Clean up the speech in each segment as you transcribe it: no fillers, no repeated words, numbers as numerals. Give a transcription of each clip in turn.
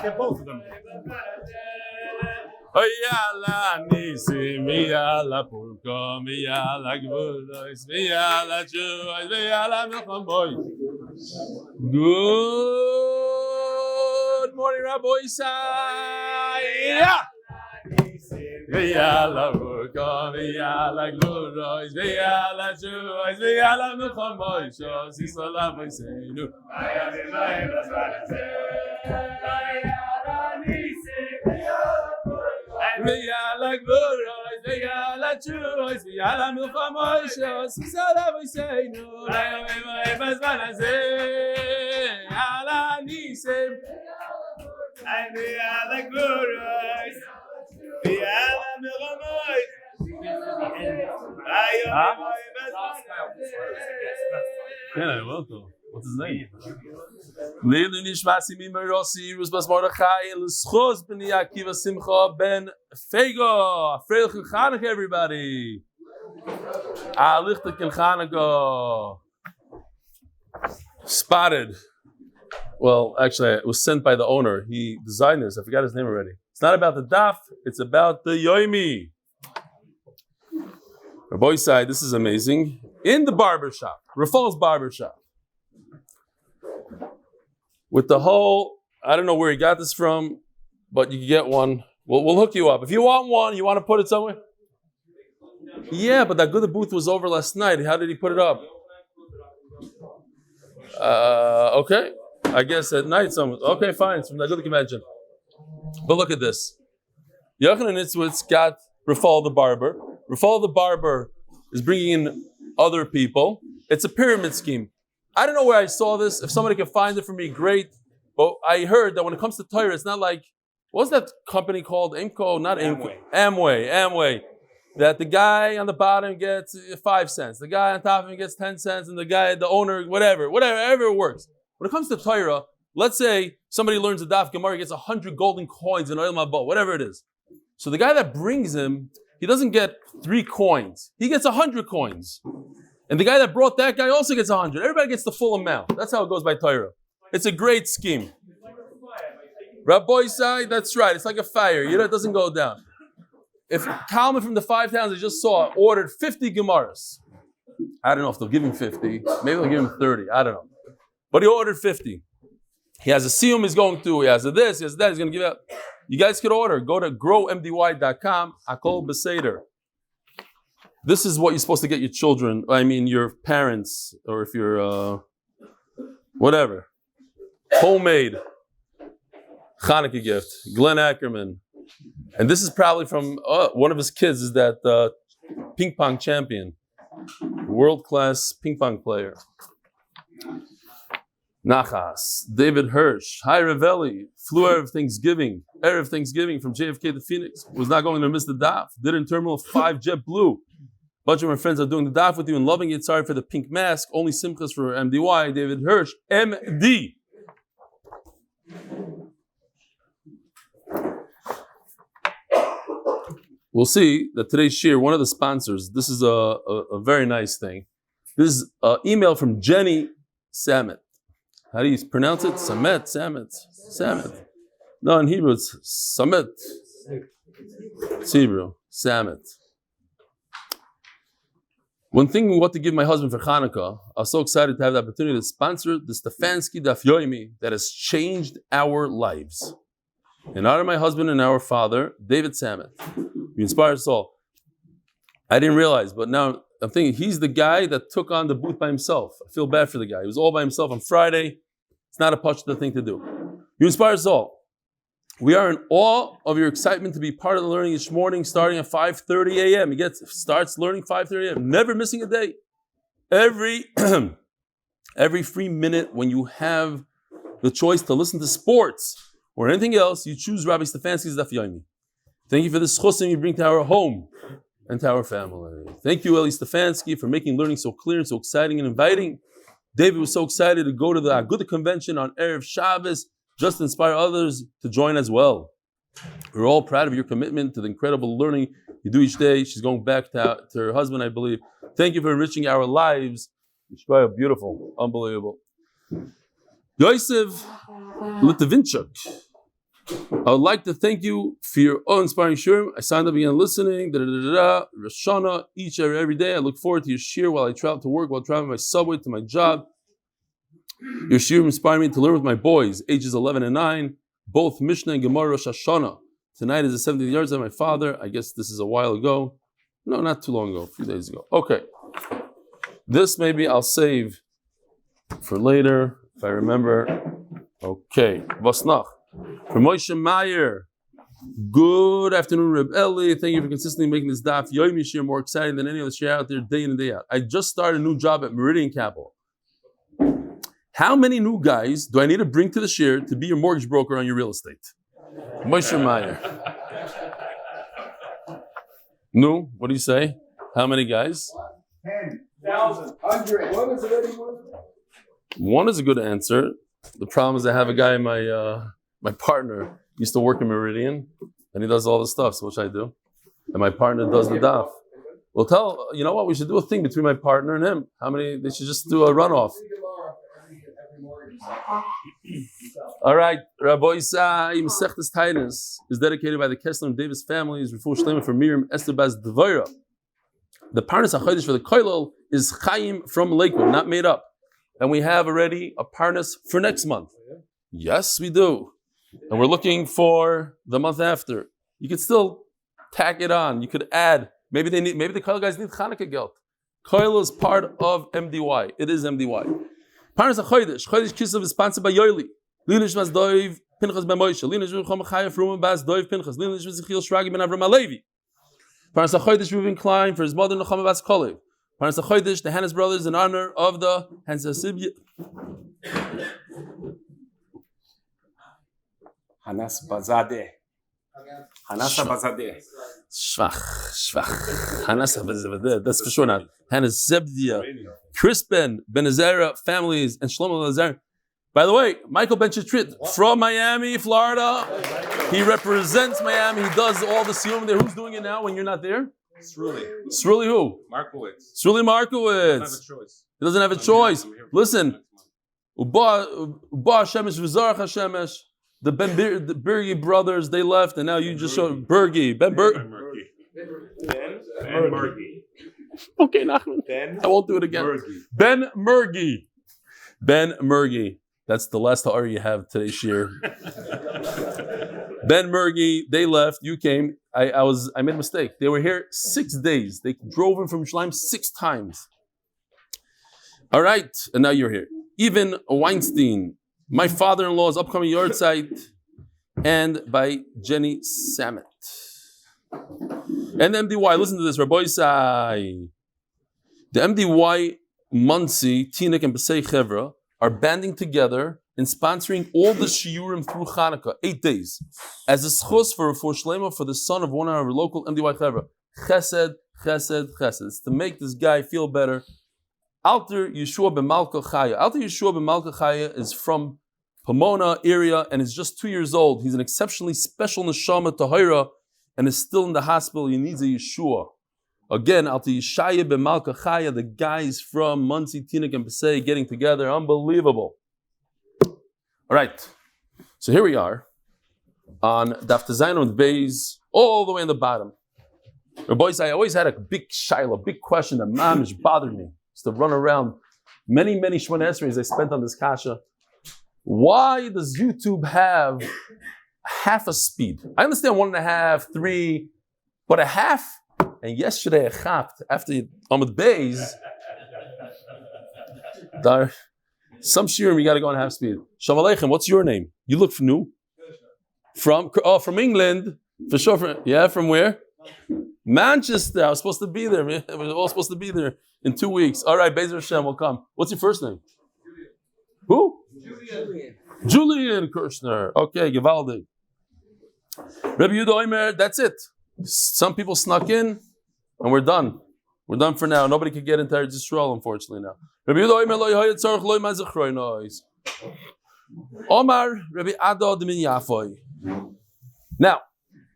They're both of them. Oyala nisim, oyala purkom, oyala gvulos, oyala chuos, oyala milchamois. Good morning, Rabbi Isaiah. Oyala purkom, oyala gvulos, oyala chuos, oyala milchamois. Sisala v'seinu. V'yala gvuros, v'yala chuos, v'yala milchamois, sisala v'seinu, v'yomim v'zman hazeh, v'yala nisim, v'yala gvuros, v'yala milchamois, v'yomim v'zman hazeh. Yeah, welcome. What's his name? Leilu nishmasi mimarosi Rus bas Mordechai l'schos ben Yakiva Simcha ben Fego. Freilich Chanukah, everybody. Lichtek in Chanukah. Spotted. Well, actually, it was sent by the owner. He designed this. I forgot his name already. It's not about the daf. It's about the Yomi. Rabbi side, this is amazing. In the barber shop, Refuah's barber shop. With the whole, I don't know where he got this from, but you can get one. We'll hook you up. If you want one, you want to put it somewhere? Yeah, but that good booth was over last night. How did he put it up? Okay. I guess at night someone. Okay, fine. It's from the good convention. But look at this. Yochanan Itzwitz got Refuah the barber. Refuah the barber is bringing in other people. It's a pyramid scheme. I don't know where I saw this. If somebody can find it for me, great. But I heard that when it comes to Torah, it's not like, what was that company called? Imco? Not Imco. Amway. That the guy on the bottom gets 5 cents. The guy on top of him gets 10 cents. And the owner, whatever it works. When it comes to Torah, let's say somebody learns the Daf Gemara, gets 100 golden coins in oil mabot, whatever it is. So the guy that brings him, he doesn't get 3 coins. He gets 100 coins. And the guy that brought that guy also gets 100. Everybody gets the full amount. That's how it goes by Torah. It's a great scheme. Rabbi side, that's right. It's like a fire. It doesn't go down. If Kalman from the 5 towns I just saw ordered 50 Gemaras, I don't know if they'll give him 50. Maybe they'll give him 30. I don't know. But he ordered 50. He has a siyum he's going to. He has a this. He has that. He's going to give out. You guys could order. Go to growmdy.com. Akol Beseder. This is what you're supposed to get your children, your parents, or if you're, whatever. Homemade Hanukkah gift, Glenn Ackerman. And this is probably from one of his kids, is that ping pong champion, world-class ping pong player. Nachas, David Hirsch, Hi Ravelli, flew Erev Thanksgiving from JFK to Phoenix, was not going to miss the daf, did in Terminal 5 JetBlue. Bunch of my friends are doing the daf with you and loving it. Sorry for the pink mask. Only simchas for MDY. David Hirsch, MD. We'll see that today's shir, one of the sponsors, this is a very nice thing. This is an email from Jenny Samet. How do you pronounce it? Samet. No, in Hebrew it's Samet. It's Hebrew. Samet. One thing what to give my husband for Hanukkah, I was so excited to have the opportunity to sponsor the Stefansky Daf Yomi that has changed our lives. In honor of my husband and our father, David Samet. You inspire us all. I didn't realize, but now I'm thinking he's the guy that took on the booth by himself. I feel bad for the guy. He was all by himself on Friday. It's not a pashta thing to do. You inspire us all. We are in awe of your excitement to be part of the learning each morning, starting at 5:30 a.m. He starts learning 5:30 a.m. Never missing a day. Every Every free minute when you have the choice to listen to sports or anything else, you choose Rabbi Stefansky's Daf Yomi. Thank you for the schusim you bring to our home and to our family. Thank you, Eli Stefansky, for making learning so clear and so exciting and inviting. David was so excited to go to the Agudah convention on Erev Shabbos, just to inspire others to join as well. We're all proud of your commitment to the incredible learning you do each day. She's going back to her husband, I believe. Thank you for enriching our lives. Beautiful, unbelievable. Yosef Litavinchuk, I would like to thank you for your awe-inspiring shiur. I signed up again listening. Rosh Hashanah, each and every day. I look forward to your shiur while I travel to work, while traveling by subway to my job. Your shiur inspired me to learn with my boys, ages 11 and 9, both Mishnah and Gemara Rosh Hashanah. Tonight is the 70th yard of my father. I guess this is a while ago. No, not too long ago, a few days ago. Okay. This maybe I'll save for later, if I remember. Okay. Was noch? From Moshe Meyer. Good afternoon, Reb Eli. Thank you for consistently making this Daf Yomi shiur more exciting than any other shiur out there day in and day out. I just started a new job at Meridian Capital. How many new guys do I need to bring to the shiur to be your mortgage broker on your real estate? Moshe Meyer. No, what do you say? How many guys? 10,000, 100. One is a good answer. The problem is I have a guy, my partner used to work in Meridian, and he does all the stuff. So what should I do? And my partner does the daf. Well, you know what? We should do a thing between my partner and him. How many? They should just do a runoff. All right, Rabbi Isai, Maseches Taanis is dedicated by the Kessler and Davis families. Refuah shleima for Miriam Esther devora. The parnas hachodesh for the koilel is Chaim from Lakewood, not made up. And we have already a parnas for next month. Yes, we do. And we're looking for the month after. You could still tack it on. You could add. Maybe the koilel guys need Chanukah geld. Koilel is part of MDY. It is MDY. Parnas hachodesh. Chodesh Kislev is sponsored by Yoeli. Linish mas doiv Pנחס ben Moshe. Linish Ruchama Puromã bas doiv Pנחs. Linish Ychiel Shregah ben Avraham Halevi. Parnas hachodesh Reuven Klein for his mother Nechama bas Calev. Parnas hachodesh the Hanas Brothers in honor of the Hanasabzadeh. Hanasabzadeh. Hanasabzadeh. Schwach. Hanasabzadeh. That's for sure not. Hanasabzadeh. Krispin, Benazera Families, and Shlomo Lalezarian. By the way, Michael Ben Chetrit from Miami, Florida. He represents Miami. He does all the siyum there. Who's doing it now when you're not there? Sruli who? Markowitz. Sruli Markowitz. He doesn't have a choice. Listen. Uba Hashemesh, V'zarach Hashemesh. The Bergi brothers, they left, and now you just showed Bergi. Ben Bergi. Okay, Nachman. I won't do it again. Ben Mergi. Ben Mergi. That's the last hour you have today's shiur. Ben Mergi, they left, you came. I made a mistake. They were here 6 days. They drove in from Shelaima 6 times. All right, and now you're here. Even Weinstein, my father-in-law's upcoming yard site, and by Jenny Samet. And the MDY, listen to this, Rabbi Isai. The MDY, Monsey, Teaneck, and Passaic Chevra are banding together and sponsoring all the shiurim through Chanukah, 8 days, as a schus for shleima for the son of one of our local MDY Chevra. Chesed. It's to make this guy feel better. Alter Yeshua ben Malka Chaya. Alter Yeshua ben Malka Chaya is from Pomona area and is just 2 years old. He's an exceptionally special neshama tahira and is still in the hospital. He needs a Yeshua. Again, Alter Yeshaya ben Malka Chaya, the guys from Monsey, Teaneck, and Passaic getting together. Unbelievable. All right. So here we are on Daf Amud Beis, all the way in the bottom. Boys, I always had a big shaila, big question that mamish bothered me. Used to run around many Shemona Esreis I spent on this kasha. Why does YouTube have half a speed? I understand 1.5, 3, but a half. And yesterday I chapped after Amud Beis. Some shiurim you got to go on half speed. Shalom Aleichem, what's your name? You look new. From England. For sure. From where? Manchester. I was supposed to be there. Man. We were all supposed to be there in 2 weeks. All right, Bezer Hashem will come. What's your first name? Who? Julian Kirshner. Okay, Givaldi. Rabbi Yehuda Omer, that's it. Some people snuck in, and we're done. We're done for now. Nobody can get into Eretz Yisrael, unfortunately, now. Rabbi Yehuda Omer, lo yehayet tzarech lo yimah zechroinois. Omar, Rabbi Adod min Yafoy. Now,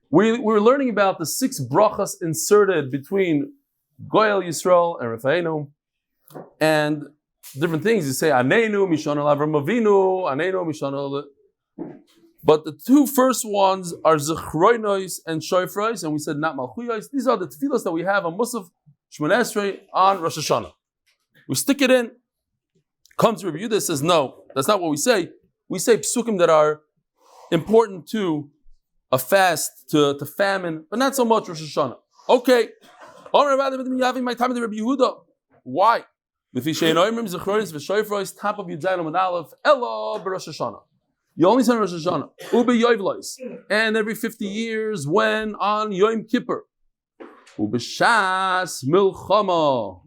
we were learning about the 6 brachas inserted between Goyal Yisrael and Refaenu, and different things. You say, Aneinu, Mishon al Avraham Avinu, Aneinu, Mishon al... But the 2 first ones are Zechroinois and Shoifrois, and we said not Malchuyois. These are the tefillos that we have on Musaf Shmoneh Esrei on Rosh Hashanah. We stick it in. Comes Rabbi Yehuda, says, no, that's not what we say. We say psukim that are important to a fast, to famine, but not so much Rosh Hashanah. Okay. Why? Top of Yudzayin Amud Aleph, Elo b'Rosh Hashanah. You only say Rosh Hashanah. Ube Yoivlois. And every 50 years when on Yom Kippur. Ube Shas Milchama.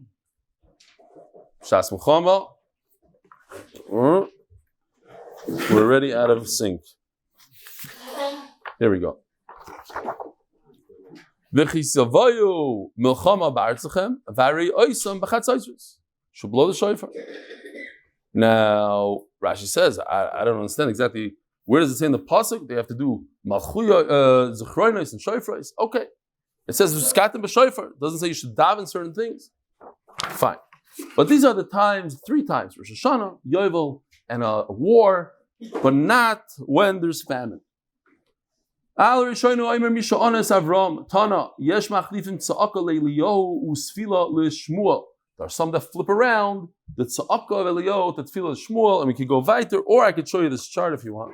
Shas Milchama. We're already out of sync. Here we go. V'chisavayu milchama ba'artzachem v'arei oisam b'chatzaydrus. Should blow the shofar. Now, Rashi says, I don't understand exactly where does it say in the pasuk they have to do malchuya, zechroinos and shofars. Okay, it says v'skatem b'shofar. It doesn't say you should daven certain things. Fine, but these are the times, 3 times: Rosh Hashanah, Yovel, and a war, but not when there's famine. Al Rishoinu Omer Misha Ones Avraham Tana Yesh Machlifim Tza'aka LeEliyahu Usfila LeShmuel. There are some that flip around the Tza'aka of Eliyahu to Tefillah Shmuel, and we could go weiter, or I could show you this chart if you want.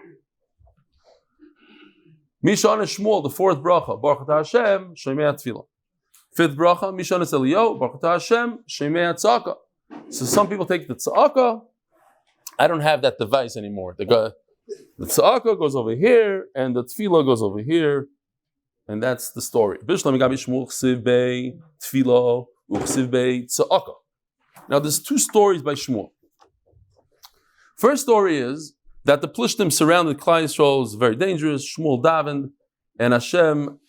Misha Ones Shmuel, the 4th bracha, Baruch Atah Hashem Shemei Tefillah. 5th bracha, Misha Ones Eliyahu, Baruch Atah Hashem Shemei Tza'aka. So some people take the Tza'aka. I don't have that device anymore. The tza'aka goes over here, and the tefillah goes over here, and that's the story. Now there's 2 stories by Shmuel. First story is that the Plishtim surrounded Klal Yisrael. It was very dangerous. Shmuel davened, and Hashem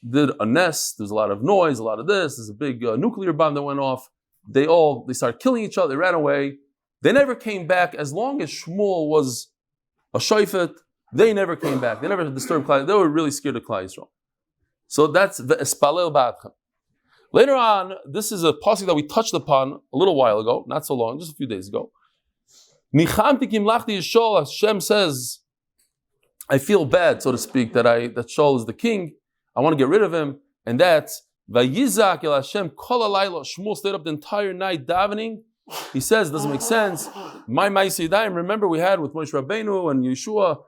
did a nest. There's a lot of noise, a lot of this. There's a big nuclear bomb that went off. They started killing each other. They ran away. They never came back. As long as Shmuel was a shofet, they never came back. They never disturbed Klal. They were really scared of Klal Yisrael. So that's ve'espalel ba'atchem. Later on, this is a pasuk that we touched upon a little while ago, not so long, just a few days ago. Nichamti kimlachti Yishol. Hashem says, I feel bad, so to speak, that Shaul is the king. I want to get rid of him, and that's vayizak el Hashem kol halayla. Shmuel stayed up the entire night davening. He says, doesn't make sense. My Ma'aseh Yadayim, remember we had with Moshe Rabbeinu and Yeshua.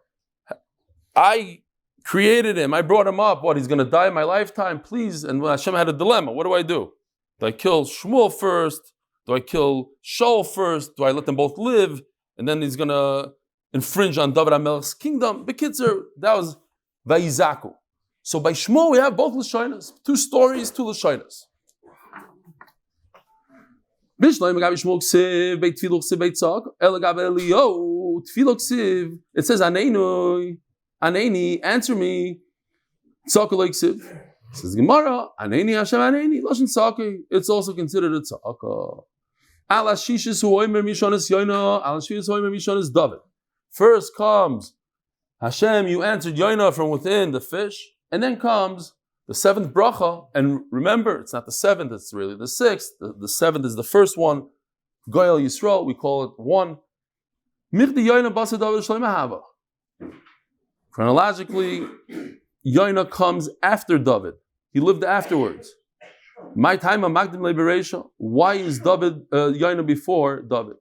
I created him. I brought him up. What, he's going to die in my lifetime? Please. And Hashem had a dilemma. What do? Do I kill Shmuel first? Do I kill Shaul first? Do I let them both live? And then he's going to infringe on David HaMelech's kingdom. Bekitzer, that was Vayizaku. So by Shmuel we have both Lashonas. 2 stories, 2 Lashonas. It says, Aneni, answer me. It says, Gemara, Aneni Hashem Aneni, Lashon Tzaka. It's also considered a tzaka. David. First comes Hashem, you answered Yoina from within the fish, and then comes the 7th bracha, and remember, it's not the 7th, it's really the 6th. The 7th is the first one. Goyal Yisrael, we call it 1. Chronologically, Yoina comes after David. He lived afterwards. My time of Magdim Liberation. Why is Yoina before David?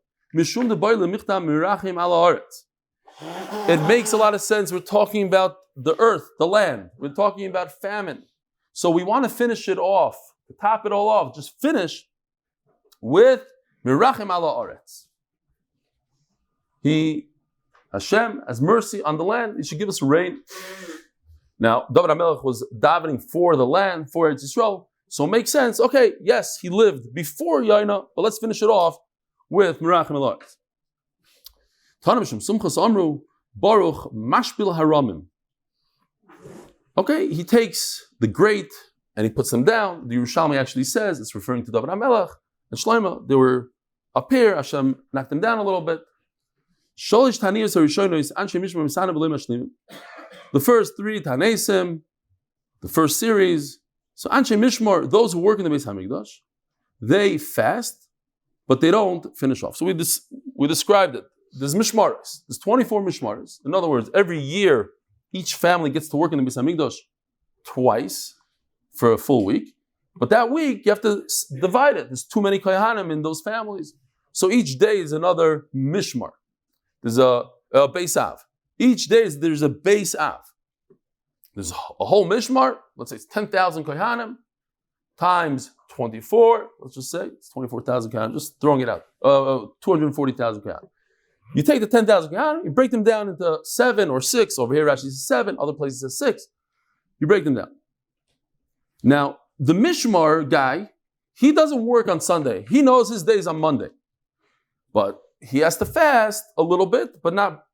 It makes a lot of sense. We're talking about the earth, the land. We're talking about famine. So we want to finish it off, to top it all off. Just finish with Mirachim ala Aretz. Hashem has mercy on the land. He should give us rain. Now, David HaMelech was davening for the land, for Eretz Yisrael. So it makes sense. Okay, yes, he lived before Yaina, but let's finish it off with Mirachim ala Aretz. Baruch mashbil haramim. Okay, he takes the great and he puts them down. The Yerushalmi actually says it's referring to David HaMelech and Shelaima. They were up here. Hashem knocked them down a little bit. The first three Tanesim, the first series. So Anshe Mishmar, those who work in the Beis Hamikdash, they fast, but they don't finish off. So we described it. There's Mishmaris. There's 24 Mishmaris. In other words, every year, each family gets to work in the Beis Hamikdash twice for a full week. But that week, you have to divide it. There's too many Kohanim in those families. So each day is another Mishmar. There's a Beis Av. Each day there's a Beis Av. There's a whole Mishmar. Let's say it's 10,000 Kohanim times 24. Let's just say it's 24,000 Kohanim. Just throwing it out. 240,000 Kohanim. You take the 10,000 Kohanim, you break them down into 7 or 6. Over here, Rashi says 7. Other places says 6. You break them down. Now, the Mishmar guy, he doesn't work on Sunday. He knows his days on Monday. But he has to fast a little bit, but not,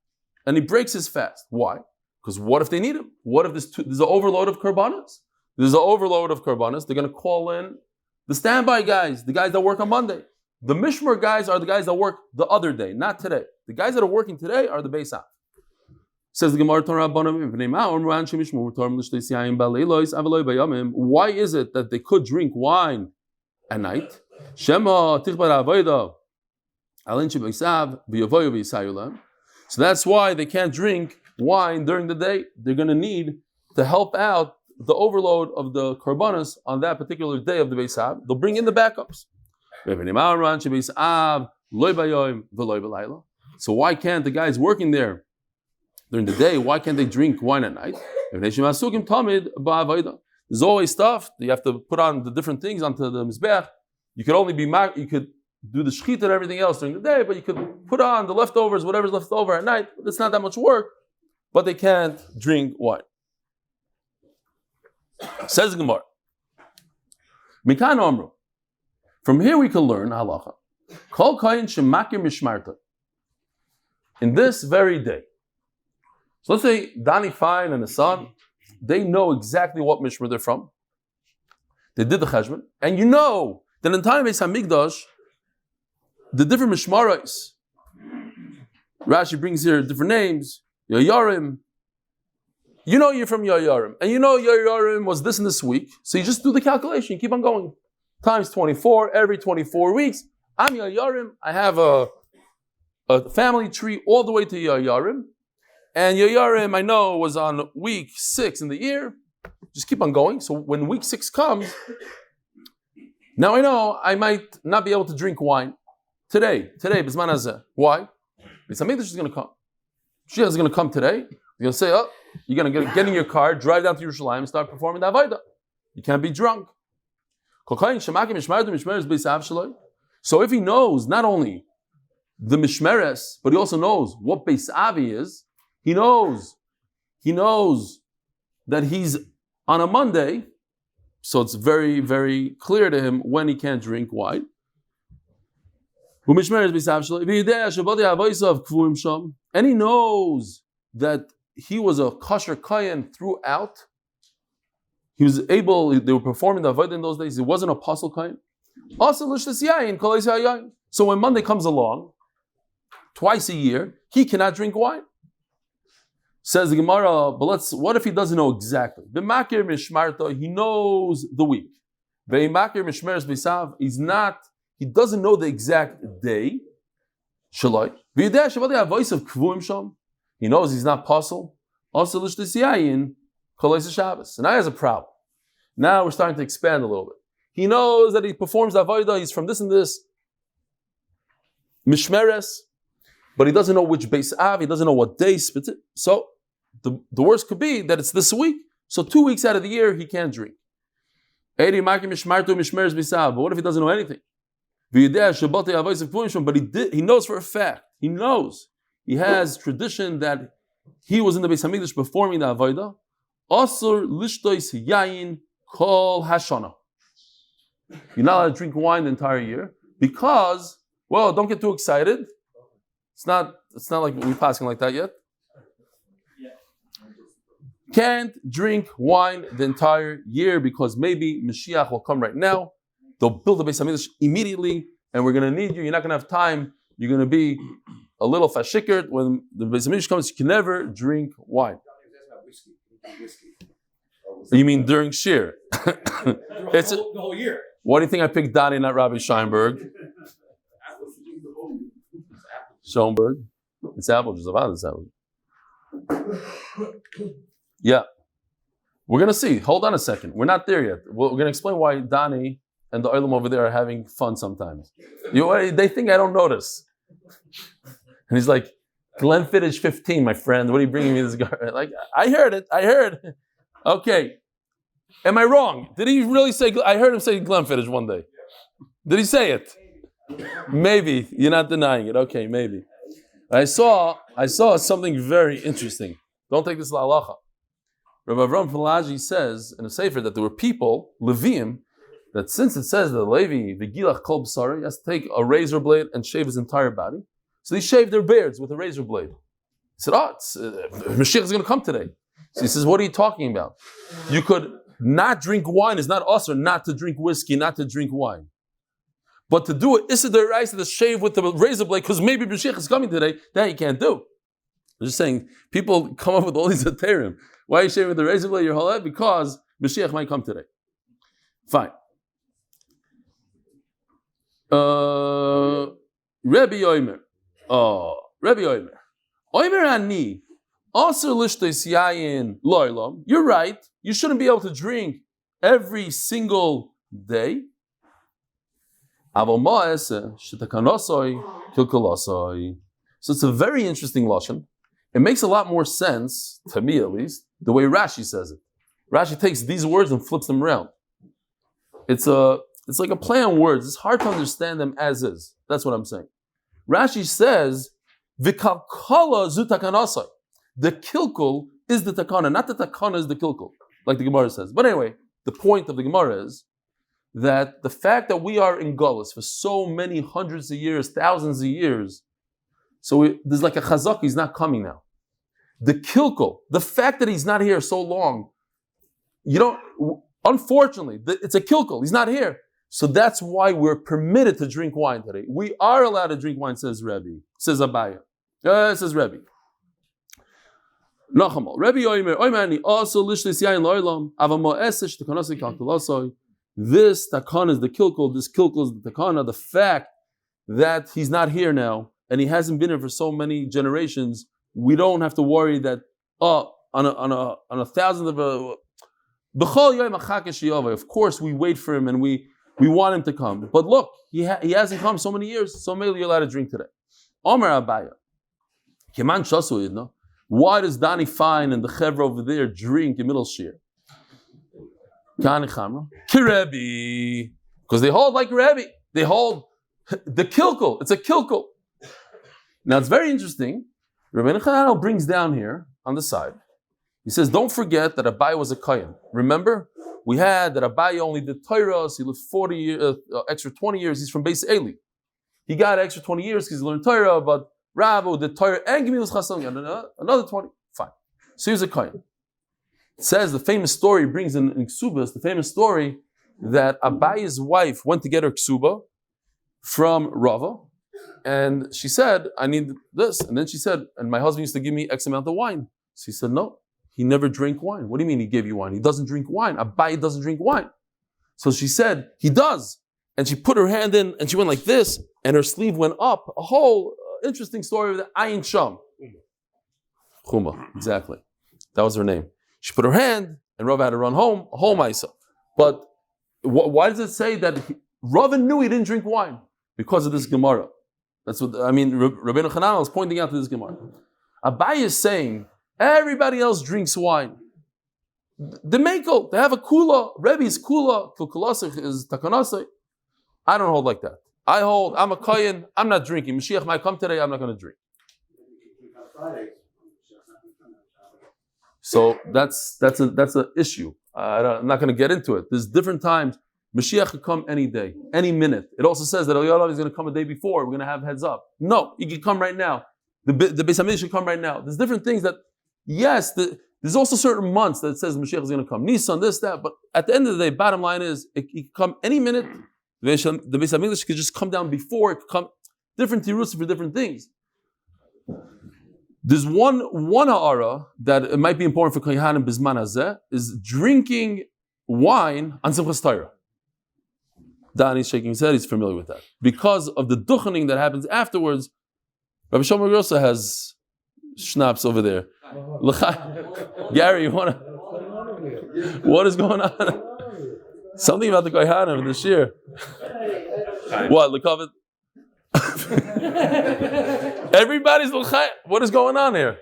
and he breaks his fast. Why? Because what if they need him? What if there's an overload of karbanas? There's an overload of karbanas. They're going to call in the standby guys, the guys that work on Monday. The Mishmar guys are the guys that work the other day, not today. The guys that are working today are the Beis Av. Says the Gemara, why is it that they could drink wine at night? So that's why they can't drink wine during the day. They're going to need to help out the overload of the karbanas on that particular day of the Beis Av. They'll bring in the backups. So why can't the guys working there during the day, why can't they drink wine at night? There's always stuff. You have to put on the different things onto the Mizbeach. You could do the shechita and everything else during the day, but you could put on the leftovers, whatever's left over at night. It's not that much work, but they can't drink wine. Says the Gemara. Mikan Omru. From here we can learn halacha. Kol kayin shemakir mishmarta. In this very day. So let's say Danny Fine and his son, they know exactly what mishmar they're from. They did the cheshbon, and you know that in time of Beis Hamikdash, the different mishmaros, Rashi brings here different names, Yayarim. You know you're from Yayarim, and you know Yayarim was this and this week, so you just do the calculation, you keep on going. Times 24, every 24 weeks, I'm Yayarim, I have a family tree all the way to Yayarim, and Yayarim I know was on week 6 in the year, just keep on going, so when week 6 comes, now I know I might not be able to drink wine. Today, Bisman Hazeh. Why? Beis Hamikdash is going to come. Mashiach is going to come today. You're going to say, oh, you're going to get in your car, drive down to Yerushalayim, and start performing the Avodah. You can't be drunk. So if he knows not only the Mishmeres, but he also knows what Beis Avi is, he knows that he's on a Monday, so it's very, very clear to him when he can't drink wine. And he knows that he was a kosher kohen throughout. He was able, they were performing the avodah in those days. He wasn't a apostle kohen. So when Monday comes along, twice a year, he cannot drink wine. Says the Gemara, but what if he doesn't know exactly? He knows the week. He doesn't know the exact day. He knows he's not apostle. So now he has a problem. Now we're starting to expand a little bit. He knows that he performs the avodah, he's from this and this mishmeres, but he doesn't know which Beis Av, he doesn't know what day. So the worst could be that it's this week. So 2 weeks out of the year, he can't drink. But what if he doesn't know anything? But he knows for a fact, he has tradition that he was in the Beis Hamikdash performing the avodah. Asur lishtois yayin kol hashana. You're not allowed to drink wine the entire year because, well, don't get too excited. It's not like we passing like that yet. Can't drink wine the entire year because maybe Mashiach will come right now. They'll build the Beis Hamikdash immediately, and we're going to need you. You're not going to have time. You're going to be a little fashikert when the Beis Hamikdash comes. You can never drink wine. You mean during Shir? It's the whole year. Why do you think I picked Donnie, not Rabbi Scheinberg? Schoenberg. It's apple juice. It's apple. Yeah. We're going to see. Hold on a second. We're not there yet. We're going to explain why Donnie and the Olam over there are having fun sometimes. They think I don't notice. And he's like, Glenfiddich 15, my friend. What are you bringing me this guy? Like, I heard it. Okay. Am I wrong? Did he really say, I heard him say Glenfiddich one day. Did he say it? Maybe. You're not denying it. Okay, maybe. I saw something very interesting. Don't take this la'alacha. Rabbi Avraham Falaji says in a sefer that there were people, Leviim, that since it says that Levi, Vigilach Kol B'sari, has to take a razor blade and shave his entire body. So they shaved their beards with a razor blade. He said, Mashiach is going to come today. So he says, what are you talking about? You could not drink wine is not usher, not to drink whiskey, not to drink wine. But to do it, Issa D'Oraisa, to shave with the razor blade, because maybe Mashiach is coming today, that you can't do. I'm just saying, people come up with all these aterim. Why are you shaving with the razor blade your whole life? Because Mashiach might come today. Fine. Rebbe Omer. Omer ani. Also lishtos yayin loylam. You're right. You shouldn't be able to drink every single day. So it's a very interesting lashon. It makes a lot more sense, to me at least, the way Rashi says it. Rashi takes these words and flips them around. It's like a play on words. It's hard to understand them as is. That's what I'm saying. Rashi says, V'kalkala zu takanasai. The kilkul is the takana, not the takana is the kilkul, like the Gemara says. But anyway, the point of the Gemara is that the fact that we are in Gullus for so many hundreds of years, thousands of years, there's like a chazak, he's not coming now. The kilkul, the fact that he's not here so long, unfortunately, it's a kilkul, he's not here. So that's why we're permitted to drink wine today. We are allowed to drink wine, says Rebbe, says Abaya. Says Rebbe. Nechama. Rebbe Oimani also lishlis yain loylam avamo esesh takanasi kalkulasoi. This takana is the kilkul. This kilkul is the takana. The fact that he's not here now and he hasn't been here for so many generations, we don't have to worry that on a thousandth of a. Of course, we wait for him and we want him to come. But look, he hasn't come so many years. So maybe you're allowed to drink today. Omer Abaya. Keman shasu yidno. Why does Dani Fine and the Chevra over there drink in middle shir? Kirebi. Because they hold like Rebbe. They hold the kilkul. It's a kilkul. Now it's very interesting. Rabbeinu Chananel brings down here on the side. He says, don't forget that Abai was a kohen. Remember? We had that Abai only did Torah, so he lived 40 years, extra 20 years. He's from Beis Eli. He got extra 20 years because he learned Torah, but Rav did Torah and Gemilas Chasam, another 20. Fine. So he was a kohen. It says the famous story, brings in Ksubas, the famous story that Abai's wife went to get her Ksuba from Rava, and she said, I need this. And then she said, and my husband used to give me X amount of wine. So he said, no, he never drank wine. What do you mean he gave you wine? He doesn't drink wine. Abai doesn't drink wine. So she said, he does. And she put her hand in, and she went like this, and her sleeve went up. A whole interesting story of the Ayin Sham. Chuma, exactly. That was her name. She put her hand, and Rav had to run home, a whole Maisa. But why does it say that Rav knew he didn't drink wine? Because of this Gemara. That's what, Rabbeinu Chananel is pointing out to this Gemara. Abai is saying, everybody else drinks wine. The Mekel, they have a kula, Rebbe's kula, Kilkulasich is takanasai. I don't hold like that. I'm a kohen, I'm not drinking. Mashiach might come today, I'm not going to drink. So that's an issue. I'm not going to get into it. There's different times. Mashiach could come any day, any minute. It also says that Eliyahu is going to come a day before. We're going to have heads up. No, he can come right now. the Beis Hamikdash should come right now. There's different things that, yes, there's also certain months that it says Mashiach is going to come. Nisan, this, that. But at the end of the day, bottom line is, it can come any minute. The Beis Hamikdash could just come down before. It could come different tirus for different things. There's one ha'ara that it might be important for Kohanim Bizman Hazeh is drinking wine on Simchas Torah. Danny's shaking his head, he's familiar with that. Because of the duchening that happens afterwards, Rabbi Shlomo Grossa has schnapps over there. Gary, you wanna? What is going on? Something about the Kohanim this year. What, L'Kovet? Everybody's L'chaim. What is going on here?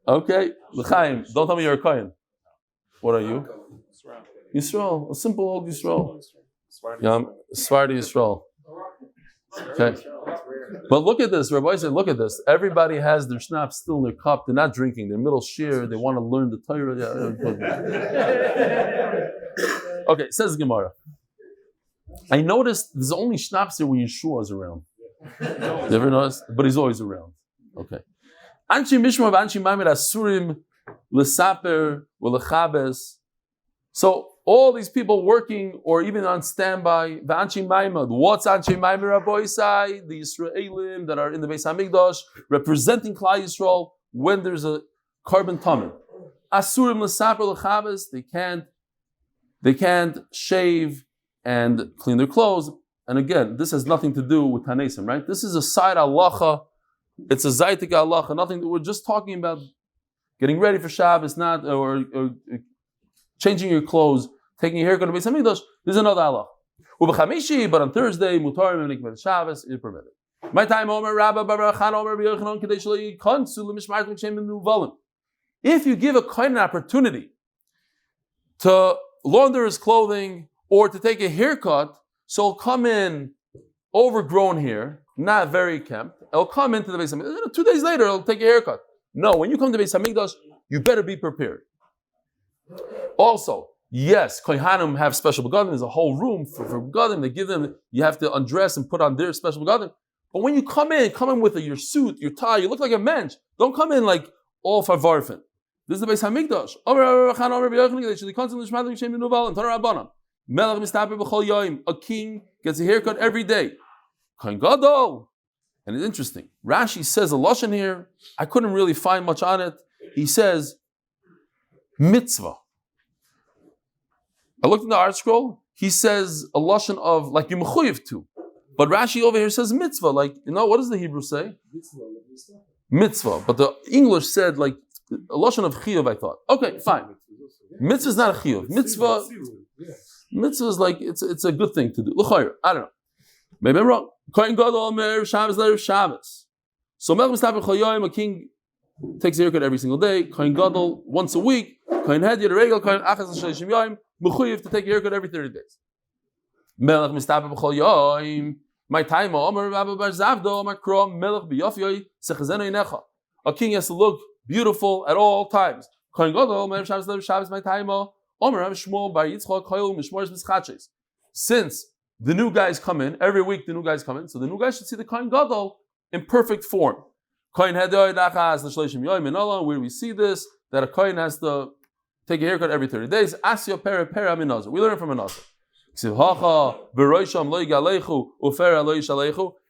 Okay, L'chaim. Don't tell me you're a Kohen. What are you? Yisrael. A simple old Yisrael. Svardi Yisrael. Okay. But look at this, Rabbi said, look at this. Everybody has their schnapps still in their cup. They're not drinking. They're middle shir. They want to learn the Torah. Okay, says Gemara. I noticed there's only schnapps here when Yeshua is around. You ever notice? But he's always around. Okay. Anshi mishma v'anshi maimed asurim l'saper v'lechabes. So all these people working or even on standby, v'anshi maimed. What's anshi maimed, Rabbi Isai? The Yisraelim that are in the Beis Hamikdash representing Klal Yisrael when there's a carbon tummy. Asurim l'saper l'chabes. They can't shave and clean their clothes. And again, this has nothing to do with Tanesim, right? This is a side halacha. It's a zaitik halacha. Nothing. We're just talking about getting ready for Shabbos, not or changing your clothes, taking a haircut. This is another halacha. But on Thursday, mutarim and Shabbos is permitted. My time, Omer Rabba Barachan Omer B'Yochanan Kadei Shlo Yikonsu L'Mishmartim Shem Nuvalim. If you give a kohen an opportunity to launder his clothing or to take a haircut, so he'll come in overgrown hair, not very kempt. He'll come into the Beis Hamikdash. 2 days later, he'll take a haircut. No, when you come to Beis Hamikdash, you better be prepared. Also, yes, Kohanim have special begadim. There's a whole room for begadim. They give them, you have to undress and put on their special begadim. But when you come in with your suit, your tie, you look like a mensch. Don't come in like all farvarfen. This is the Beis Hamikdash. A king gets a haircut every day. And it's interesting. Rashi says a lashon here. I couldn't really find much on it. He says mitzvah. I looked in the art scroll. He says a lashon of like you're mechuyev to. But Rashi over here says mitzvah. Like, what does the Hebrew say? Mitzvah. But the English said like a lashon of chiyuv, I thought. Okay, fine. Mitzvah is not a chiyuv. Mitzvah is like, it's a good thing to do. L'chayr, I don't know. Maybe I'm wrong. Kohen Gadol Omer Shabbos Leir Shabbos. So Melech Mistapeh Chol Yoyim, a king takes a haircut every single day. Kohen Gadol once a week. Kohen Hedyot Regel, Kohen Achas L'Shleishim Yoyim, Mechuyev to take a haircut every 30 days. Melech Mistapeh Chol Yoyim, my time Omer Rabbi Bar Zavdo Omer Krom Melech B'Yofyoi Sechazeno Yinecha. A king has to look beautiful at all times. Kohen Gadol Omer Shabbos Leir Shabbos, my time since the new guys come in, every week the new guys come in, so the new guys should see the Kohen Gadol in perfect form. Where we see this, that a Kohen has to take a haircut every 30 days. We learn from a Nazir.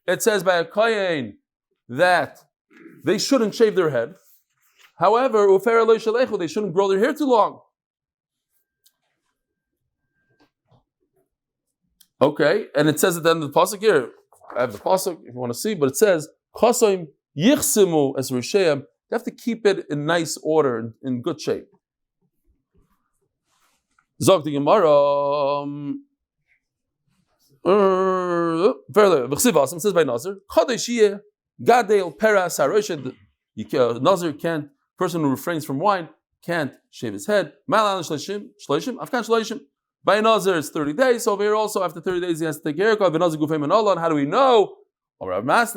It says by a Kohen that they shouldn't shave their head. However, they shouldn't grow their hair too long. Okay, and it says at the end of the pasuk here. I have the pasuk if you want to see, but it says "Chasoim yichsimu as risheim." You have to keep it in nice order, in good shape. Zog the Gemara. Further, v'chsivas says by Nazir, "Chodesh yeh gadel peras harosh." Nazir can't. Person who refrains from wine can't shave his head. Malan shleishim afkan shleishim. By a Nazir, it's 30 days. So over here also, after 30 days, he has to take a haircut. How do we know? Most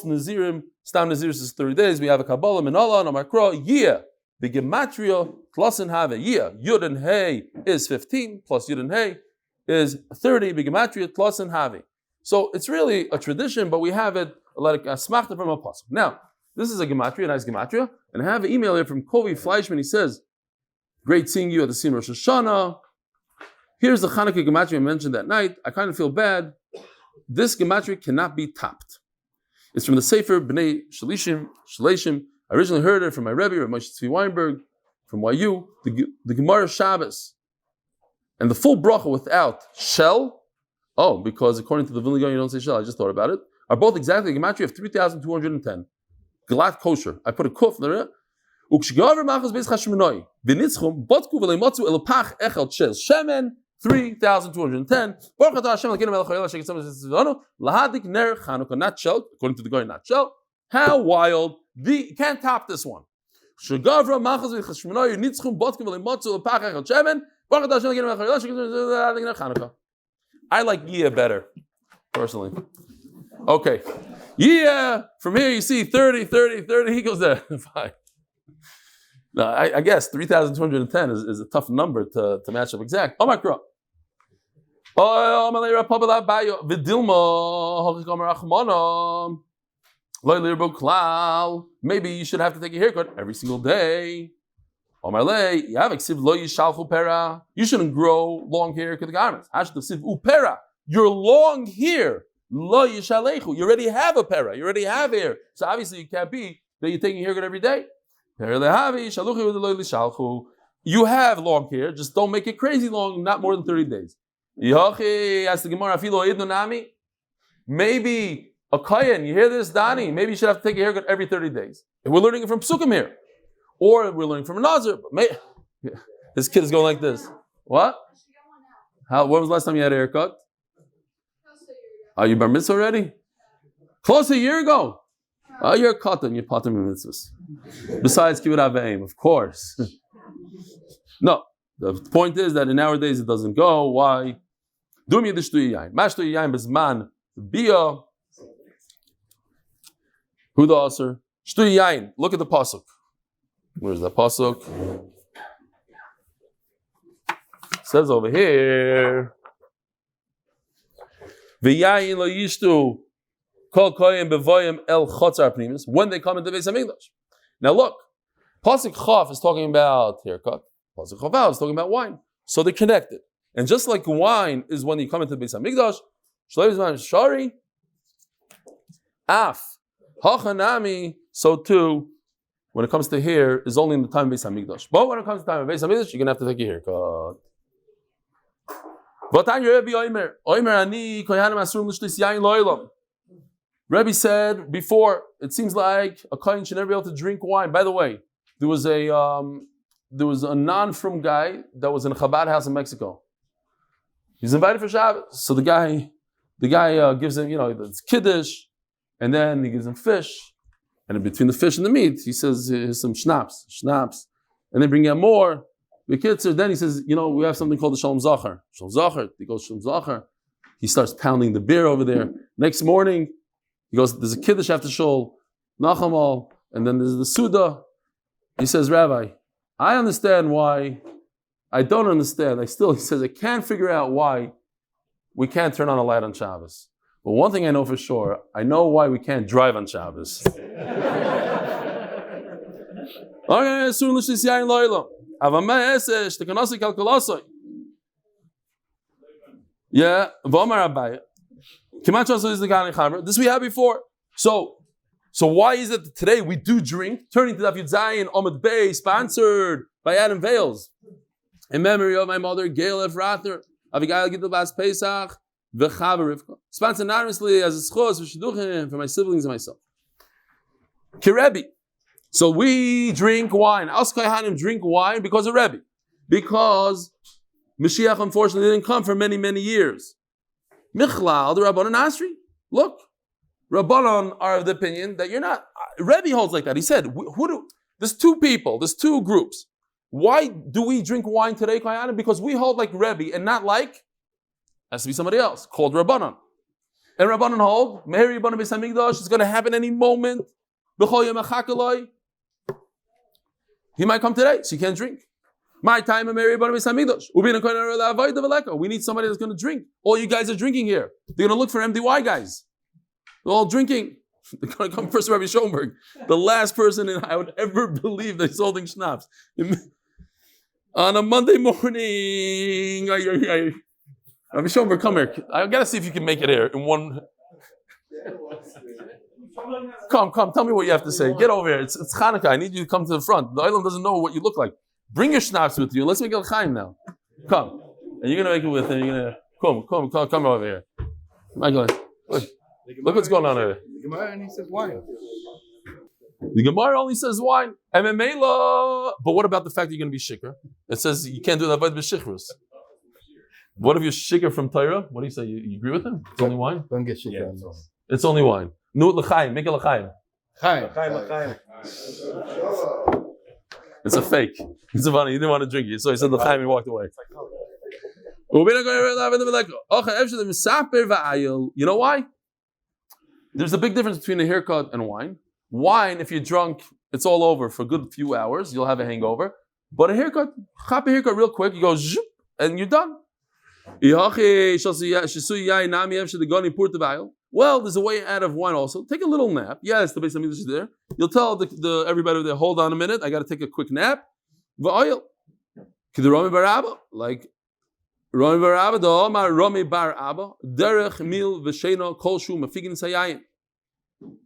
Nazirim, Stam Naziris is 30 days. We have a Kabbalah, Minallah, and Amakra, year. The Gematria, plus and have a year. Yud and Hey is 15, plus Yud and Hey is 30. The Gematria, plus and have. So it's really a tradition, but we have it like a smachta from a pasuk. Now, this is a gematria, a nice gematria, and I have an email here from Kovi Fleischman. He says, "Great seeing you at the Sim Rosh Hashanah. Here's the Chanukah gematria I mentioned that night. I kind of feel bad. This gematria cannot be topped. It's from the Sefer Bnei Shalishim. I originally heard it from my Rebbe, Rav Moshe Tzvi Weinberg, from YU, the Gemara Shabbos, and the full bracha without shell. Oh, because according to the Vilna Gaon, you don't say shell. I just thought about it. Are both exactly a gematria of 3,210. Galat kosher. I put a kuf there. Ukshgaver Maseches Beis Chashmonoi v'nitzchum botku v'leimotzu elpach echad shel shemen 3,210. Baruch atah Hashem Elokeinu melech haolam shekitzam v'tzivanu lahadik ner Chanukah, not shell. According to the Gaon, not shell. How wild! You can't top this one. Shgavra Maseches Beis Chashmonoi v'nitzchum botku v'leimotzu elpach echad shemen Baruch atah Hashem Elokeinu melech haolam shekitzam v'tzivanu lahadik ner Chanukah. I like Yia better, personally. Okay. Yia, from here you see 30, 30, 30, he goes there. Fine. No, I guess 3,210 is a tough number to match up exact. Oh my God. Maybe you should have to take a haircut every single day. You shouldn't grow long hair to the garments. Your long hair. You already have a pera. You already have hair. So obviously you can't be that you're taking a haircut every day. You have long hair, just don't make it crazy long, not more than 30 days. Maybe a kayan, you hear this, Dani? Maybe you should have to take a haircut every 30 days. And we're learning it from Psukim here. Or we're learning from a Nazir. This kid is going like this. What? When was the last time you had a haircut? Are you bar mitzvah already? Close to a year ago. Oh, you're a katan, you're patam mitzvahs. Besides kibbut aveim, of course. No, the point is that in nowadays it doesn't go. Why? Dum yedish tu yayin. Mash tu yayin bezman bia. Who the aser? Shtu yayin. Look at the pasuk. Where's the pasuk? It says over here. V'yayin lo yishtu kol koyim bevoyim el chotzar pnimis, when they come into Beis Hamikdash. Now look, pasuk Chaf is talking about haircut. Pasuk Chaf is talking about wine. So they're connected. And just like wine is when you come into Beis Hamikdash, shleima shari, af, hachanami, so too, when it comes to hair, is only in the time of Beis Hamikdash. But when it comes to the time of Beis Hamikdash, you're going to have to take a haircut. Rebbe said before, it seems like a kohen should never be able to drink wine. By the way, there was a non-frum guy that was in a Chabad house in Mexico. He's invited for Shabbos. So the guy gives him, it's kiddush, and then he gives him fish, and in between the fish and the meat, he says, here's some schnapps, and then bring out more. Then he says, we have something called the Shalom Zachar. Shalom Zachar, he goes Shalom Zachar. He starts pounding the beer over there. Next morning, he goes, there's a kiddush after shul, Nechama, and then there's the Suda. He says, Rabbi, I understand why. I don't understand. He says, I can't figure out why we can't turn on a light on Shabbos. But one thing I know for sure, I know why we can't drive on Shabbos. Yeah, this we had before. So why is it that today we do drink? Turning to Daf Yomi, Amud Beis, sponsored by Adam Vales. In memory of my mother, Gail F. Ratner, Avigail Gidel Bas Pesach, V'chava Rivka. Sponsored anonymously as a schos for Shidduchim for my siblings and myself. Kirebi. So we drink wine. Us Kohanim drink wine because of Rebbe. Because Mashiach unfortunately didn't come for many, many years. Michlal, the Rabbanon Asri. Look, Rabbanon are of the opinion that you're not. Rebbe holds like that. He said, there's two people, there's two groups. Why do we drink wine today, Kohanim? Because we hold like Rebbe and not like, has to be somebody else, called Rabbanon. And Rabbanon hold, Meher Yibana Beis Hamikdash is going to happen any moment. He might come today, so you can't drink. My time, we need somebody that's going to drink. All you guys are drinking here. They're going to look for MDY guys. They're all drinking. They're going to come first to Rabbi Schoenberg, the last person I would ever believe that he's holding schnapps. On a Monday morning, Rabbi Schoenberg, come here. I got to see if you can make it here in one. Come, tell me what you have to say. Get over here. It's Chanukah. I need you to come to the front. The island doesn't know what you look like. Bring your schnapps with you. Let's make it l'chaim now. Come. And you're going to make it with him. You're going to come over here. Michael, look what's going on here. The Gemara and he says wine. The Gemara only says wine. But what about the fact that you're going to be shikr? It says you can't do that by the shikhrus. What if you're shikr from Torah? What do you say? You agree with him? It's only wine? Don't get shikr. It's only wine. No l'chaim. Make it l'chaim. Chaim. It's a fake. It's funny. He didn't want to drink it, so he said l'chaim and walked away. You know why? There's a big difference between a haircut and wine. Wine, if you're drunk, it's all over for a good few hours. You'll have a hangover. But a haircut, chop a haircut real quick. You go zhoop, and you're done. Well, there's a way out of wine also. Take a little nap. Yes, the base of English is there. You'll tell everybody there, hold on a minute, I got to take a quick nap. Like Rami Bar Abba, Rami Bar Abba, Derech Mil V'Sheina Kol Shu Mafigin Sayayin.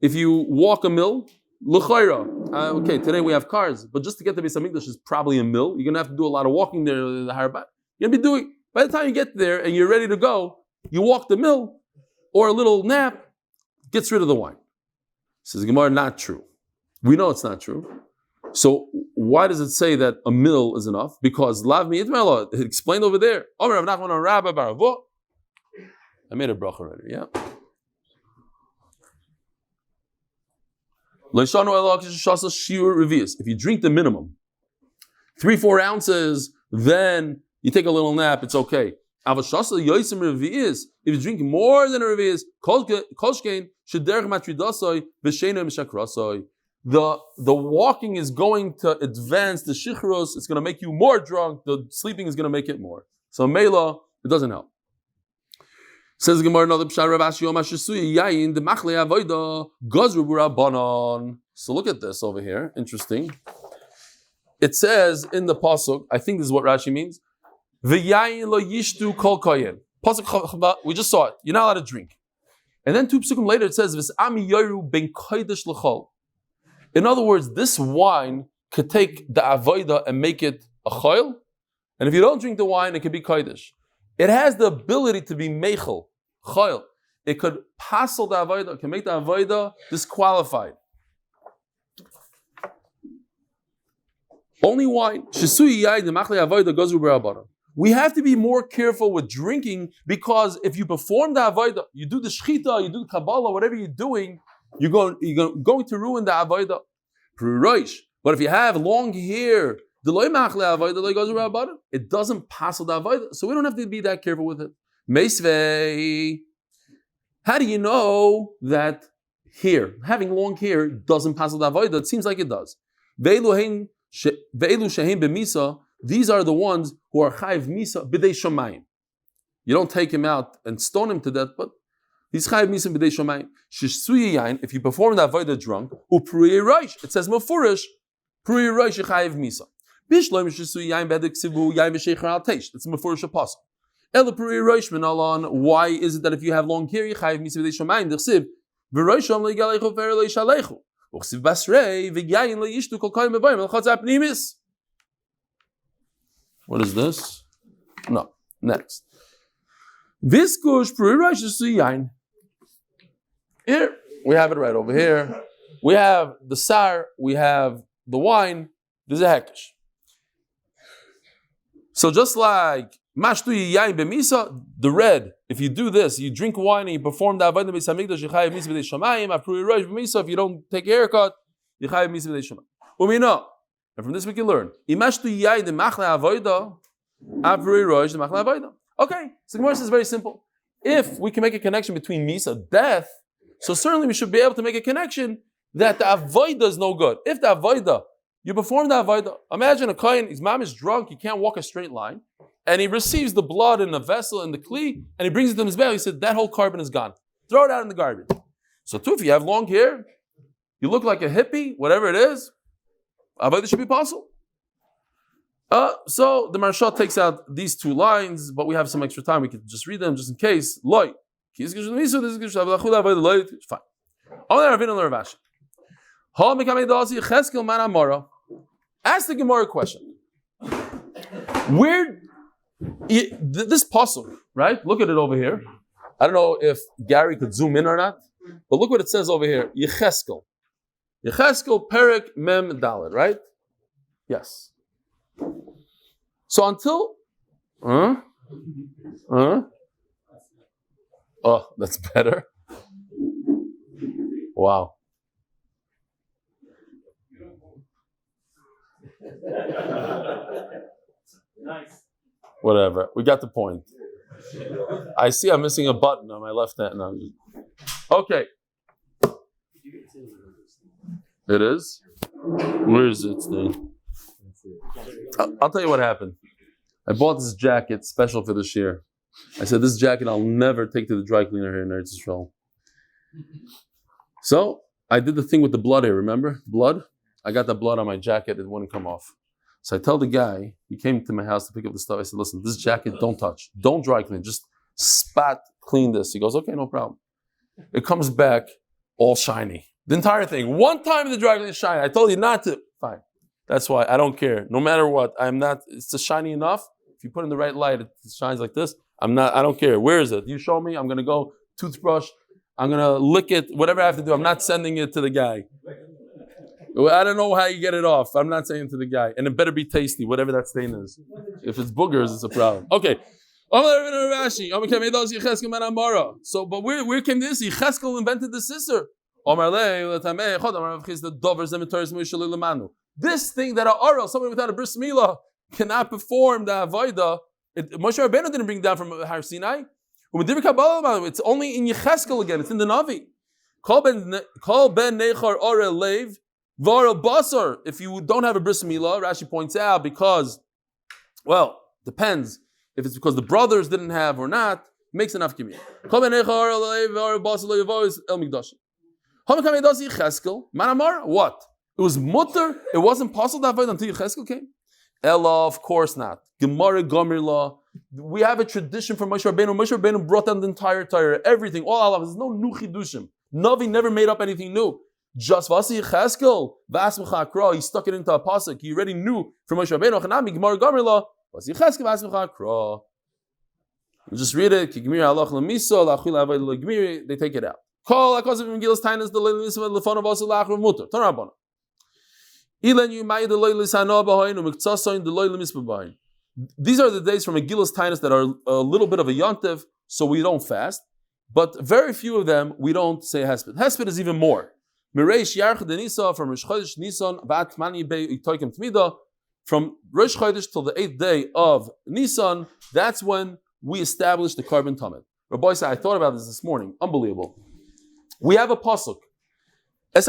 If you walk a mill, L'chayra. Okay, today we have cars, but just to get to Beis Hamikdash is probably a mill. You're going to have to do a lot of walking there. The Harbat. You're going to be doing. By the time you get there and you're ready to go, you walk the mill. Or a little nap gets rid of the wine. Says Gemara, not true. We know it's not true. So why does it say that a mill is enough? Because Lav Mi Itmela, it explained over there. I made a bracha already, yeah. If you drink the minimum, 3-4 ounces, then you take a little nap, it's okay. If you drink more than a revius, the walking is going to advance the shichros. It's going to make you more drunk. The sleeping is going to make it more. So mela, it doesn't help. Says Gemara another pshar Rav Ashi Yom Hashisuya Yayin the Machlei Avoda Gozru Burabanon. So look at this over here. Interesting. It says in the pasuk. I think this is what Rashi means. V'yayin lo yishtu kol koyen. Pasuk Chava, we just saw it. You're not allowed to drink. And then 2 psukim later it says v's'ami yoru ben kodesh l'chol. In other words, this wine could take the avoda and make it a chayil. And if you don't drink the wine, it could be kodesh. It has the ability to be meichel, chayil. It could passel the avoda, it can make the avoda disqualified. Only wine. Shisui yayin the machlei avoda gozru b'rabbanan. We have to be more careful with drinking because if you perform the avodah, you do the shchita, you do the kabbalah, whatever you're doing, you're going to ruin the avodah. But if you have long hair, it doesn't pass the avodah, so we don't have to be that careful with it. Meisvei, how do you know that hair, having long hair, doesn't pass the avodah? It seems like it does. These are the ones who are chayiv misa b'dei shamayim. You don't take him out and stone him to death, but he's chayiv misa b'dei shamayim. Shisuyi yain, if you perform the avodah drunk, u'priyei roish, it says mafurish, priyei roish chayiv misa. Bishloim shisuyi yain b'edek sivu yain v'sheicher al teish. It's mafurish apostle. Ela priyei roish minalon. Why is it that if you have long hair, you chayiv misa b'dei shamayim? D'chsiv v'roisham le'galechu v'er le'ishalechu. Uchsiv basrei v'yayin le'yishtu kol koyim b'bayim l'chatz apnimis. What is this? No. Next. Viskush prirash. Here we have it right over here. We have the sar. We have the wine. There's a hekesh. So just like mashtu yayin b'misa, the red. If you do this, you drink wine and you perform the avodah Beis Hamikdash, you chayav misa b'dei shamayim. Prirash b'misa. If you don't take a haircut, you chayav misa b'dei shamayim. Umina. And from this we can learn. Okay, so the Gemara says very simple. If we can make a connection between misa, death, so certainly we should be able to make a connection that the avodah is no good. If the avodah You perform the avodah. Imagine a kohen, his mom is drunk, he can't walk a straight line, and he receives the blood in a vessel in the kli, and he brings it to his belly. He said, that whole carbon is gone. Throw it out in the garbage. So too, if you have long hair, you look like a hippie, whatever it is, avodah should be possible. So the Maharsha takes out these two lines, but we have some extra time. We could just read them just in case. Loy. Fine. Ask the Gemara a question. Where this pasuk, right? Look at it over here. I don't know if Gary could zoom in or not, but look what it says over here. Yecheskel. Yecheskel Perek Mem Daled, right? Yes. So until oh, that's better. Wow. Nice. Whatever. We got the point. I see I'm missing a button on my left hand. No. Okay. It is? Where is it? I'll tell you what happened. I bought this jacket special for this year. I said, this jacket I'll never take to the dry cleaner here in Eretz Yisrael. So I did the thing with the blood here, remember? Blood? I got the blood on my jacket, it wouldn't come off. So I tell the guy, he came to my house to pick up the stuff. I said, listen, this jacket, don't touch. Don't dry clean. Just spot clean this. He goes, okay, no problem. It comes back all shiny. The entire thing. One time in the dry clean is shiny. I told you not to. Fine. That's why I don't care. No matter what, I'm not, it's just shiny enough. If you put it in the right light, it shines like this. I don't care. Where is it? You show me, I'm going to go toothbrush. I'm going to lick it, whatever I have to do. I'm not sending it to the guy. I don't know how you get it off. I'm not saying to the guy. And it better be tasty, whatever that stain is. If it's boogers, it's a problem. Okay. So, but where came this? Yecheskel invented the sister. This thing that someone without a bris milah cannot perform the avodah. Moshe Rabbeinu didn't bring down from Har Sinai. It's only in Yecheskel again. It's in the Navi. Kol ben nechar ore lev v'ore basar. If you don't have a bris milah, Rashi points out because, well, depends if it's because the brothers didn't have or not. Makes enough kimiyah. Kol ben nechar ore lev v'ore basar lo yavois el mikdash. What? It was mutter. It wasn't possible that avodah until Yecheskel came. Ella, of course not. Gemara Gomer law. We have a tradition from Moshe Rabbeinu. Moshe Rabbeinu brought down the entire Torah, everything, all Allah. There's no new chidushim. Navi never made up anything new. Just Vasi Yecheskel, Vasmecha Akra. He stuck it into a pasuk. He already knew from Moshe Rabbeinu. Chanami Gemara Gomer law. Vasi Yecheskel, Vasmecha Akra. Just read it. Ki Gemir Halach LeMiso Lachil Avodah LeGemir. They take it out. Call Akos of Megillas Taanis the Leilim Nisman Lefon Vasi Lachar Mutter. Tanarabana. These are the days from Megillas Taanis that are a little bit of a yontiv, so we don't fast. But very few of them, we don't say hesped. Hesped is even more. From Rosh Chodesh Nisan, from Rosh Chodesh till the 8th day of Nisan, that's when we establish the carbon tamid. Rabbi said, I thought about this morning. Unbelievable. We have a pasuk. We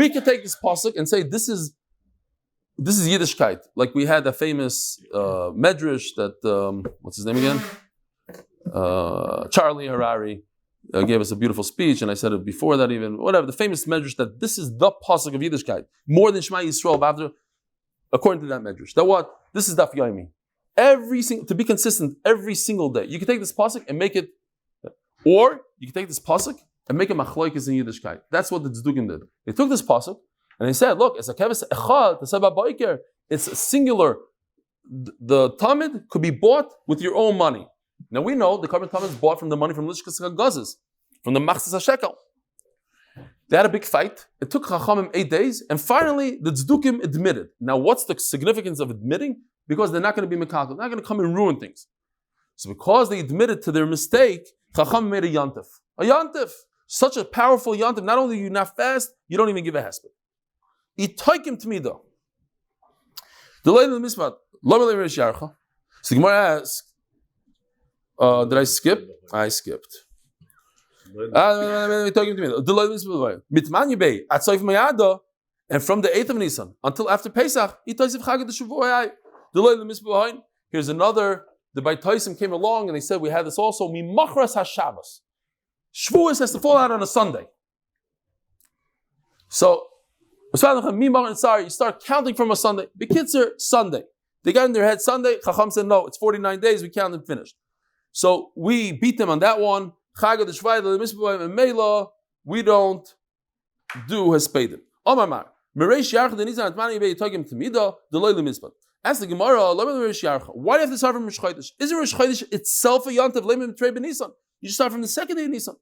can take this pasuk and say this is Yiddishkeit. Like we had a famous medrash that what's his name again? Charlie Harari gave us a beautiful speech, and I said it before that even. Whatever the famous medrash that this is the pasuk of Yiddishkeit more than Shema Yisrael. According to that medrash, that what this is Daf Yomi. To be consistent every single day. You can take this pasuk and make it, or you can take this pasuk and make a machloikis in Yiddishkeit. That's what the Tzdukim did. They took this pasuk and they said, look, it's a keves echad, it's singular. The tamid could be bought with your own money. Now we know the carbon tamid is bought from the money from Lishkas HaGazes, from the Machzis HaShekel. They had a big fight. It took Chachamim 8 days, and finally the Tzdukim admitted. Now what's the significance of admitting? Because they're not going to be mekakal, they're not going to come and ruin things. So because they admitted to their mistake, Chachamim made a yantif. A yantif. Such a powerful yantif. Not only are you not fast, you don't even give a hesped. Itoikim tmido. The Leil Mismat. So the Gemara asks, did I skip? I skipped. And from the 8th of Nisan until after Pesach, here's another. The Beit Toisim came along and they said we had this also. Mimachras HaShabbos. Shavuos has to fall out on a Sunday. So, you start counting from a Sunday. Bekitzer, Sunday. They got in their head Sunday. Chacham said no, it's 49 days. We count and finished. So we beat them on that one. We don't do Hespedim. Omar. Ask the Gemara, why do you have to start from Rosh Chodesh? Is Rosh Chodesh itself a Yantav? You just start from the second day of Nisan.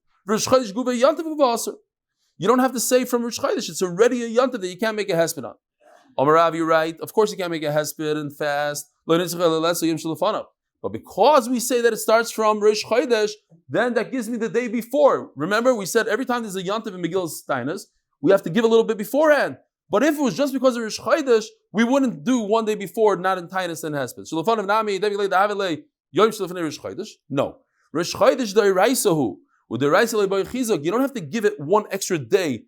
You don't have to say from Rosh Chodesh. It's already a Yantav that you can't make a hesped on. Omar Rav, you're right. Of course you can't make a hesped and fast. But because we say that it starts from Rosh Chodesh, then that gives me the day before. Remember, we said every time there's a Yantav in Megillus Taanis, we have to give a little bit beforehand. But if it was just because of Rosh Chodesh, we wouldn't do one day before, not in Taanis and Hesped. No. Rosh Chodesh da'iraisahu. With the Raisa le'baychizok, you don't have to give it one extra day.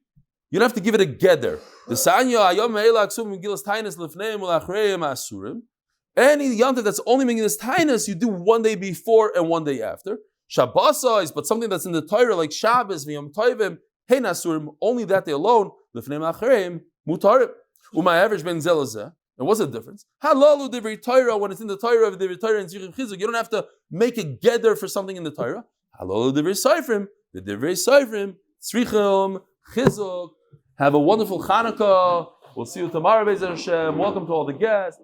You don't have to give it a gather. Any Yantav that's only Megillus Taanis, you do one day before and one day after. Shabbos, but something that's in the Torah like Shabbos, V'yom Tovim, Hey Nasurim, only that day alone. Lefneim Achareim Mutarim. My average ben zelazeh. And what's the difference? Halalu divrei Torah, when it's in the Torah of divrei Torah and Zichim Chizuk, you don't have to make a gather for something in the Torah. Halalu divrei Seifrim, the divrei Seifrim, Tzrichim Chizuk. Have a wonderful Chanukah. We'll see you tomorrow, Be'ezer Hashem. Welcome to all the guests.